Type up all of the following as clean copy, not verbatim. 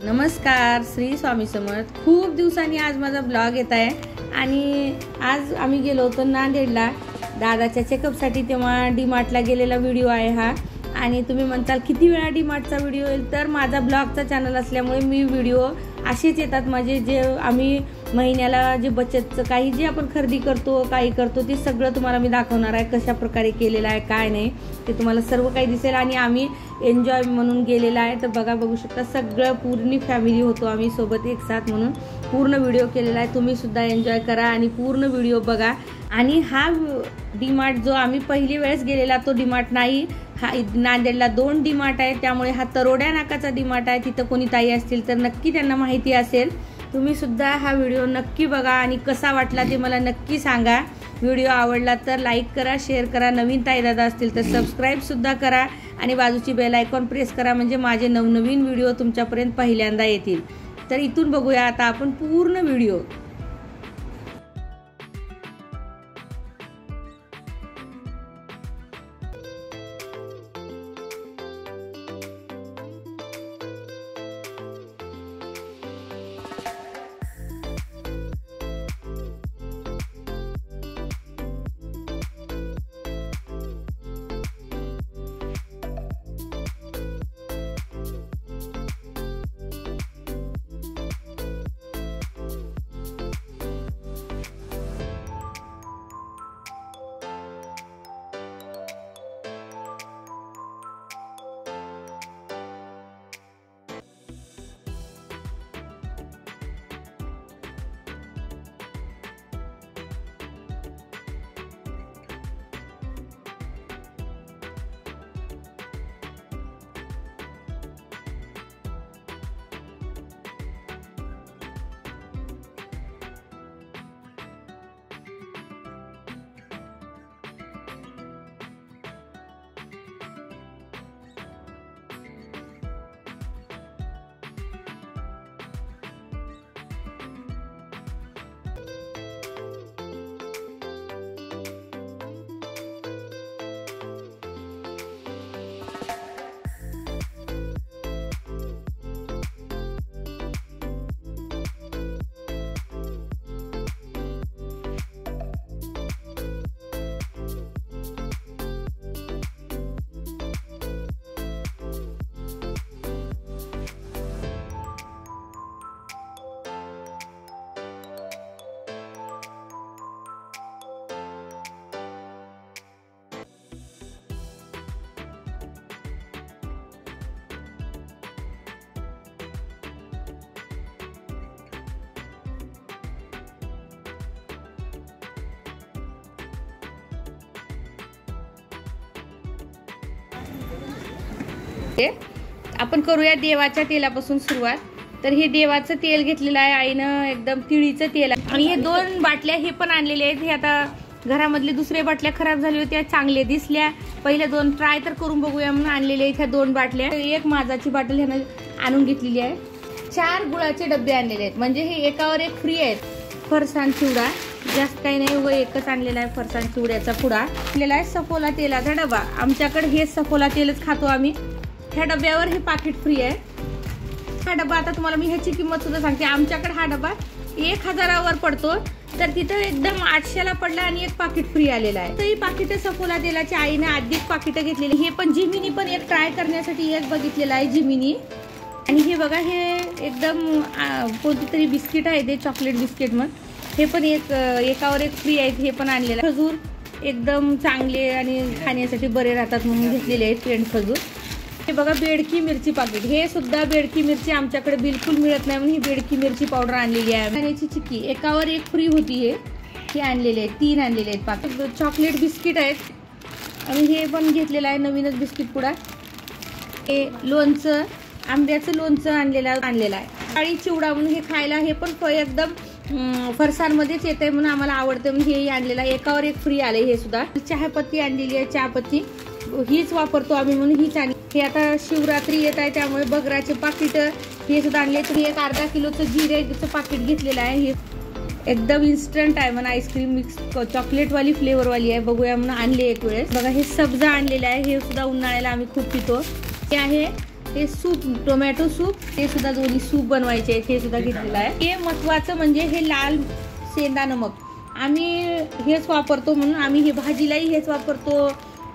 नमस्कार, श्री स्वामी समर्थ। खूप दिवसांनी आज माझा ब्लॉग येत आहे आणि आज आम्ही गेलो होतो नांदेडला दादाच्या चेकअपसाठी। तेव्हा डीमार्टला गेलेला व्हिडिओ आहे हा। आणि तुम्ही म्हणताल किती वेळा डीमार्टचा व्हिडिओ येईल, तर माझा ब्लॉगचा चॅनल असल्यामुळे मी व्हिडिओ असेच येतात माझे। जे आम्ही महिन्याला जे बचतचं काही जे आपण खरेदी करतो काही करतो ते सगळं तुम्हाला मी दाखवणार आहे, कशा प्रकारे केलेलं आहे काय नाही ते तुम्हाला सर्व काही दिसेल। आणि आम्ही एन्जॉय म्हणून गेलेला आहे, तर बघू शकता सगळं पूर्ण फॅमिली होतो आम्ही सोबत एक साथ, म्हणून पूर्ण व्हिडिओ केलेला आहे। तुम्ही सुद्धा एन्जॉय करा आणि पूर्ण व्हिडिओ बघा। आणि हा डीमार्ट जो आम्ही पहिली वेळेस गेलेला तो डीमार्ट नाही, हा नांदेडला 2 डीमार्ट आहे, त्यामुळे हा तरोड्या नाकाचा डीमार्ट आहे। तिथं कोणी ताई असतील तर नक्की त्यांना माहिती असेल। तुम्ही सुद्धा हा व्हिडिओ नक्की बघा आणि कसा वाटला ते मला नक्की सांगा। व्हिडिओ आवडला तर लाईक करा, शेअर करा, नवीन ताई दादा असतील तर सबस्क्राईब सुद्धा करा आणि बाजूची बेल आयकॉन प्रेस करा, म्हणजे माझे नवनवीन व्हिडिओ तुमच्यापर्यंत पहिल्यांदा येतील। तर इथून बघूया आता आपण पूर्ण व्हिडिओ। आपण करूया देवाच्या तेलापासून सुरुवात। तर हे देवाचं तेल घेतलेलं आहे आईनं, एकदम तिळीचं तेल। आणि हे 2 बाटल्या हे पण आणलेले आहेत। हे आता घरामधले दुसरे बाटल्या खराब झाल्या होत्या, चांगले दिसल्या, पहिले 2 ट्राय तर करून बघूया म्हणून आणलेले आहेत ह्या 2 बाटल्या। एक माझाची बाटल ह्यानं आणून घेतलेली आहे। 4 गुळाचे डबे आणलेले आहेत, म्हणजे हे एकावर एक फ्री आहेत। फरसाण चिवडा जास्त काही नाही, व एकच आणलेला आहे फरसाण चिवड्याचा पुडा आणलेला आहे। सफोला तेलाचा डबा, आमच्याकडे हे सफोला तेलच खातो आम्ही। ह्या डब्यावर हे पाकिट फ्री आहे। हा डबा आता तुम्हाला मी ह्याची किंमत सुद्धा सांगते। आमच्याकडे हा डबा 1000 पडतो, तर तिथं एकदम 800ला पडला आणि एक पाकिट फ्री आलेला आहे। तर ही पाकिट सफोला तेलाची आईने अधिक पाकिट घेतलेली। हे पण जिमिनी पण एक ट्राय करण्यासाठी एक बघितलेलं आहे जिमिनी। आणि हे बघा, हे एकदम कोणती तरी बिस्किट आहे, ते चॉकलेट बिस्किट मग हे पण एकावर एक फ्री आहेत। हे पण आणलेलं आहे। खजूर एकदम चांगले आणि खाण्यासाठी बरे राहतात म्हणून घेतलेले आहेत पेंड खजूर। हे बघा बेडकी मिरची पाकिट, हे सुद्धा बेडकी मिरची आमच्याकडे बिलकुल मिळत नाही म्हणून ही बेडकी मिरची पावडर आणलेली आहे। खाण्याची चिक्की एकावर एक फ्री होती, हे आणलेले आहेत, 3 आणलेले आहेत पाकिट। चॉकलेट बिस्किट आहेत आणि हे पण घेतलेलं आहे नवीनच बिस्किट पुडा। हे लोणचं, आंब्याचं लोणचं आणलेलं आहे। काळी चिवडा म्हणून हे खायला, हे पण एकदम फरसाणमध्येच येते म्हणून आम्हाला आवडतं म्हणून हे आणलेलं आहे। एकावर एक फ्री आले। हे सुद्धा चहापत्ती आणलेली आहे, चहापत्ती हीच वापरतो आम्ही म्हणून हीच आणली। हे आता शिवरात्री येत आहे त्यामुळे बगराचे पाकिट हे सुद्धा आणले। तर एक अर्धा किलोचं जिरेचं पाकिट घेतलेलं आहे। हे एकदम इन्स्टंट आहे म्हणून आईस्क्रीम मिक्स चॉकलेट वाली फ्लेवर वाली आहे, बघूया म्हणून आणले एक वेळेस। बघा हे सब्जा आणलेलं आहे, हे सुद्धा उन्हाळ्याला आम्ही खूप पितो। हे आहे हे सूप, टोमॅटो सूप, ते सुद्धा दोन्ही सूप बनवायचे आहेत, हे सुद्धा घेतलेलं आहे. हे महत्वाचं म्हणजे हे लाल सेंदा नमक आम्ही हेच वापरतो, म्हणून आम्ही हे भाजीलाही हेच वापरतो,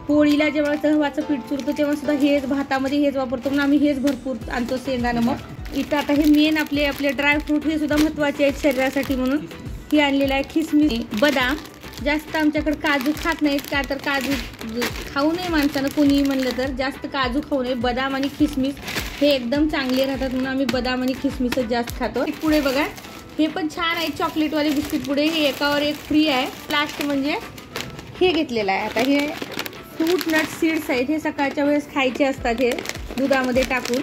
पोळीला जेव्हा गव्हाचं पीठ चुरतो तेव्हा सुद्धा हेच, भातामध्ये हेच वापरतो, म्हणून आम्ही हेच भरपूर आणतो सेंदा नमक. इथं आता हे मेन आपले ड्रायफ्रूट हे सुद्धा महत्वाचे आहेत शरीरासाठी, म्हणून हे आणलेलं आहे. खिसमिस, बदाम. जास्त आमच्याकडे काजू खात नाहीत, का तर काजू खाऊ नये माणसानं, कोणीही म्हणलं तर जास्त काजू खाऊ नये. बदाम आणि खिसमिस हे एकदम चांगले राहतात, म्हणून आम्ही बदाम आणि खिसमिसच जास्त खातो. पुढे बघा, हे पण छान आहे चॉकलेटवाले बिस्किट पुढे, हे एकावर एक फ्री आहे. लास्ट म्हणजे हे घेतलेलं आहे. आता हे फ्रूट नट सीड्स आहेत, हे सकाळच्या वेळेस खायचे असतात, हे दुधामध्ये टाकून.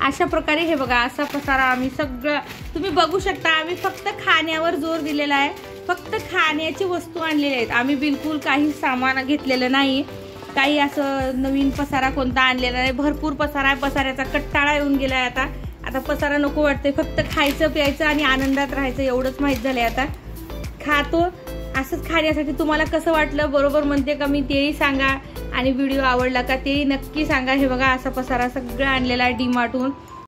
अशा प्रकारे हे बघा, असा पसारा आम्ही सगळं तुम्ही बघू शकता. आम्ही फक्त खाण्यावर जोर दिलेला आहे, फक्त खाण्याची वस्तू आणलेल्या आहेत. आम्ही बिलकुल काही सामान घेतलेलं नाही, काही असं नवीन पसारा कोणता आणलेला नाही. भरपूर पसारा आहे, पसाऱ्याचा कट्टाळा येऊन गेलाय. आता पसारा नको वाटतंय, फक्त खायचं प्यायचं आणि आनंदात राहायचं एवढंच माहीत झालंय. आता खातो असंच खाण्यासाठी. तुम्हाला कसं वाटलं, बरोबर म्हणते का मी, तेही सांगा. आणि व्हिडिओ आवडला का तेही नक्की सांगा. हे बघा, असा पसारा सगळं आणलेला आहे डीमार्टहून.